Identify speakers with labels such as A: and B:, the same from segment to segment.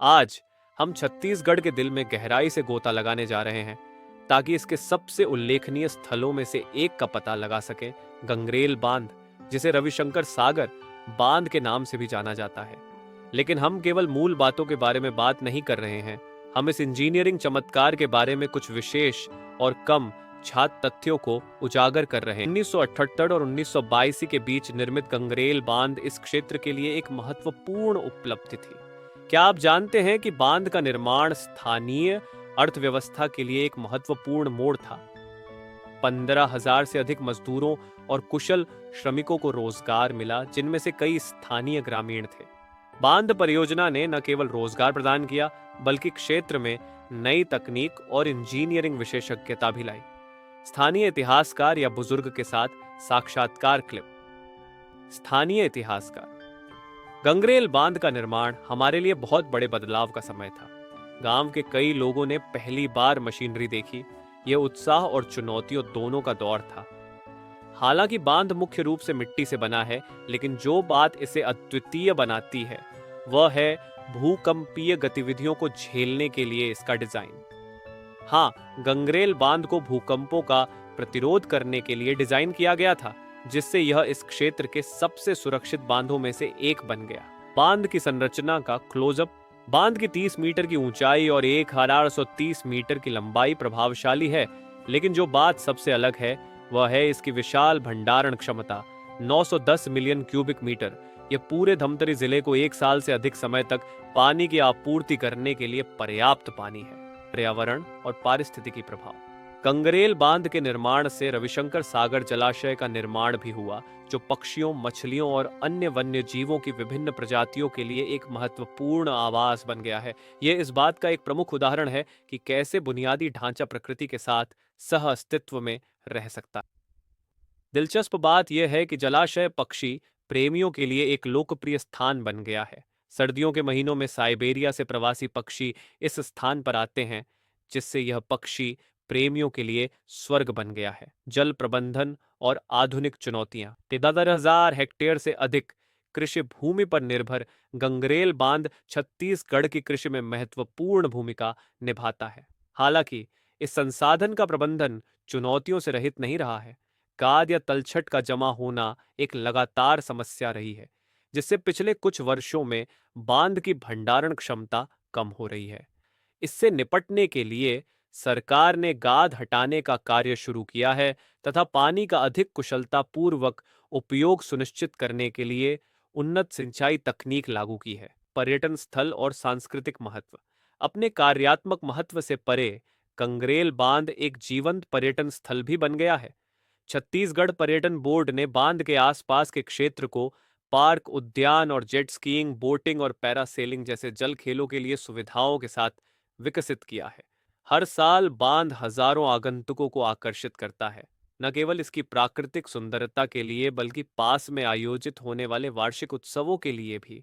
A: आज हम छत्तीसगढ़ के दिल में गहराई से गोता लगाने जा रहे हैं ताकि इसके सबसे उल्लेखनीय स्थलों में से एक का पता लगा सकें। गंगरेल बांध, जिसे रविशंकर सागर बांध के नाम से भी जाना जाता है। लेकिन हम केवल मूल बातों के बारे में बात नहीं कर रहे हैं। हम इस इंजीनियरिंग चमत्कार के बारे में कुछ विशेष और कम छात तथ्यों को उजागर कर रहे हैं। 1978 और 1922 के बीच निर्मित गंगरेल बांध इस क्षेत्र के लिए एक महत्वपूर्ण उपलब्धि थी। क्या आप जानते हैं कि बांध का निर्माण स्थानीय अर्थव्यवस्था के लिए एक महत्वपूर्ण मोड़ था? 15,000 से अधिक मजदूरों और कुशल श्रमिकों को रोजगार मिला, जिनमें से कई स्थानीय ग्रामीण थे। बांध परियोजना ने न केवल रोजगार प्रदान किया, बल्कि क्षेत्र में नई तकनीक और इंजीनियरिंग विशेषज्ञता भी लाई। स्थानीय इतिहासकार या बुजुर्ग के साथ साक्षात्कार क्लिप। स्थानीय इतिहासकार। गंगरेल बांध का निर्माण हमारे लिए बहुत बड़े बदलाव का समय था। गांव के कई लोगों ने पहली बार मशीनरी देखी। यह उत्साह और चुनौतियों दोनों का दौर था। हालांकि बांध मुख्य रूप से मिट्टी से बना है, लेकिन जो बात इसे अद्वितीय बनाती है वह है भूकंपीय गतिविधियों को झेलने के लिए इसका डिजाइन। हाँ, गंगरेल बांध को भूकंपों का प्रतिरोध करने के लिए डिजाइन किया गया था, जिससे यह इस क्षेत्र के सबसे सुरक्षित बांधों में से एक बन गया। बांध की संरचना का क्लोजअप। बांध की 30 मीटर की ऊंचाई और 1830 मीटर की लंबाई प्रभावशाली है, लेकिन जो बात सबसे अलग है वह है इसकी विशाल भंडारण क्षमता। 910 मिलियन क्यूबिक मीटर। यह पूरे धमतरी जिले को एक साल से अधिक समय तक पानी की आपूर्ति करने के लिए पर्याप्त पानी है। पर्यावरण और पारिस्थितिकी प्रभाव। गंगरेल बांध के निर्माण से रविशंकर सागर जलाशय का निर्माण भी हुआ, जो पक्षियों, मछलियों और अन्य वन्य जीवों की विभिन्न प्रजातियों के लिए एक महत्वपूर्ण आवास बन गया है। यह इस बात का एक प्रमुख उदाहरण है कि कैसे बुनियादी ढांचा प्रकृति के साथ सह अस्तित्व में रह सकता है। दिलचस्प बात यह है कि जलाशय पक्षी प्रेमियों के लिए एक लोकप्रिय स्थान बन गया है। सर्दियों के महीनों में साइबेरिया से प्रवासी पक्षी इस स्थान पर आते हैं, जिससे यह पक्षी प्रेमियों के लिए स्वर्ग बन गया है। जल प्रबंधन और आधुनिक चुनौतियां। 13,000 हेक्टेयर से अधिक कृषि भूमि पर निर्भर गंगरेल बांध छत्तीसगढ़ की कृषि में महत्वपूर्ण भूमिका निभाता है। हालांकि इस संसाधन का प्रबंधन चुनौतियों से रहित नहीं रहा है। गाद या तलछट का जमा होना एक लगातार समस्या रही है, जिससे पिछले कुछ वर्षों में बांध की भंडारण क्षमता कम हो रही है। इससे निपटने के लिए सरकार ने गाद हटाने का कार्य शुरू किया है तथा पानी का अधिक कुशलता पूर्वक उपयोग सुनिश्चित करने के लिए उन्नत सिंचाई तकनीक लागू की है। पर्यटन स्थल और सांस्कृतिक महत्व। अपने कार्यात्मक महत्व से परे गंगरेल बांध एक जीवंत पर्यटन स्थल भी बन गया है। छत्तीसगढ़ पर्यटन बोर्ड ने बांध के आसपास के क्षेत्र को पार्क, उद्यान और जेट स्कीइंग, बोटिंग और पैरासेलिंग जैसे जल खेलों के लिए सुविधाओं के साथ विकसित किया है। हर साल बांध हजारों आगंतुकों को आकर्षित करता है, न केवल इसकी प्राकृतिक सुंदरता के लिए बल्कि पास में आयोजित होने वाले वार्षिक उत्सवों के लिए भी।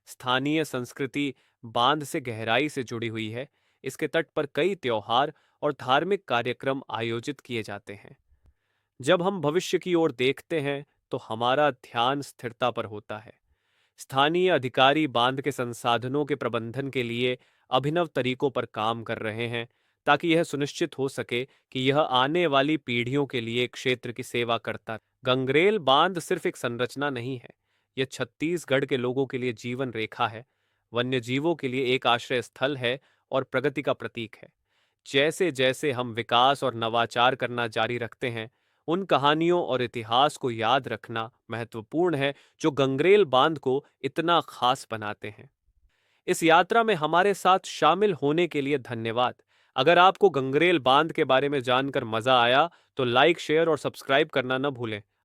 A: स्थानीय संस्कृति बांध से गहराई से जुड़ी हुई है। इसके तट पर कई त्योहार और धार्मिक कार्यक्रम आयोजित किए जाते हैं। जब हम भविष्य की ओर देखते हैं तो हमारा ध्यान स्थिरता पर होता है। स्थानीय अधिकारी बांध के संसाधनों के प्रबंधन के लिए अभिनव तरीकों पर काम कर रहे हैं, ताकि यह सुनिश्चित हो सके कि यह आने वाली पीढ़ियों के लिए क्षेत्र की सेवा करता है। गंगरेल बांध सिर्फ एक संरचना नहीं है, यह छत्तीसगढ़ के लोगों के लिए जीवन रेखा है, वन्य जीवों के लिए एक आश्रय स्थल है और प्रगति का प्रतीक है। जैसे जैसे हम विकास और नवाचार करना जारी रखते हैं, उन कहानियों और इतिहास को याद रखना महत्वपूर्ण है जो गंगरेल बांध को इतना खास बनाते हैं। इस यात्रा में हमारे साथ शामिल होने के लिए धन्यवाद। अगर आपको गंगरेल बांध के बारे में जानकर मजा आया तो लाइक, शेयर और सब्सक्राइब करना न भूलें।